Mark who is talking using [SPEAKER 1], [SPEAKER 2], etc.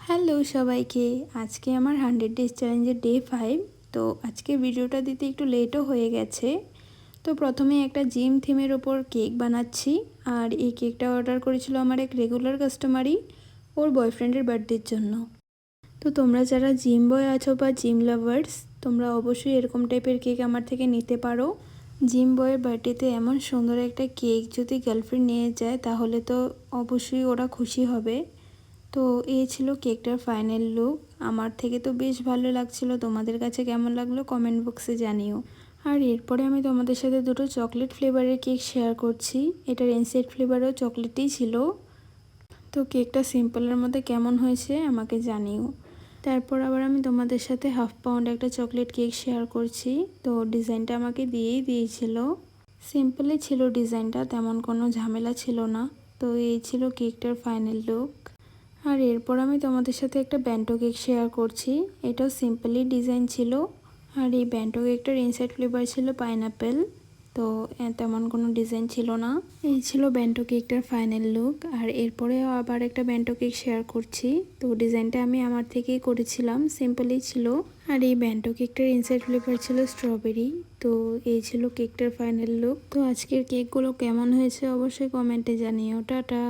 [SPEAKER 1] Hello সবাইকে, আজকে আমার 100 ডেজ চ্যালেঞ্জের ডে 5। তো আজকের ভিডিওটা দিতে একটু লেটও হয়ে গেছে। তো প্রথমে একটা জিম থিমের ওপর কেক বানাচ্ছি। আর এই কেকটা অর্ডার করেছিল আমার এক রেগুলার কাস্টমারই ওর বয়ফ্রেন্ডের বার্থডের জন্য। তো তোমরা যারা জিম বয় আছো বা জিম লাভার্স, তোমরা অবশ্যই এরকম টাইপের কেক আমার থেকে নিতে পারো। জিম বয়ের বার্থডেতে এমন সুন্দর একটা কেক যদি গার্লফ্রেন্ড নিয়ে যায় তাহলে তো অবশ্যই ওরা খুশি হবে। তো এই ছিল কেকটার ফাইনাল লুক। আমার থেকে তো বেশ ভালো লাগছিল, তোমাদের কাছে কেমন লাগলো কমেন্ট বক্সে জানিও। আর এরপরে আমি তোমাদের সাথে দুটো চকলেট ফ্লেভারের কেক শেয়ার করছি। এটার ইনসেট ফ্লেভারও চকলেটই ছিল। তো কেকটা সিম্পলের মধ্যে কেমন হয়েছে আমাকে জানিও। তারপর আবার আমি তোমাদের সাথে হাফ পাউন্ড একটা চকলেট কেক শেয়ার করছি। তো ডিজাইনটা আমাকে দিয়েই দিয়েছিল, সিম্পলই ছিল ডিজাইনটা, তেমন কোনো ঝামেলা ছিল না। তো এই ছিল কেকটার ফাইনাল লুক। আর এরপর আমি তোমাদের সাথে একটা ব্যান্টো কেক শেয়ার করছি। এটাও সিম্পলি ডিজাইন ছিল। আর এই ব্যান্টো কেকটার ইনসাইড ফ্লেভার ছিল পাইনাপেল। তো তেমন কোনো ডিজাইন ছিল না। এই ছিল ব্যান্টো কেকটার ফাইনাল লুক। আর এরপরেও আবার একটা ব্যান্টো কেক শেয়ার করছি। তো ডিজাইনটা আমি আমার থেকেই করেছিলাম, সিম্পলি ছিল। আর এই ব্যান্টো কেকটার ইনসাইড ফ্লেভার ছিল স্ট্রবেরি। তো এই ছিল কেকটার ফাইনাল লুক। তো আজকের কেকগুলো কেমন হয়েছে অবশ্যই কমেন্টে জানিও। টাটা।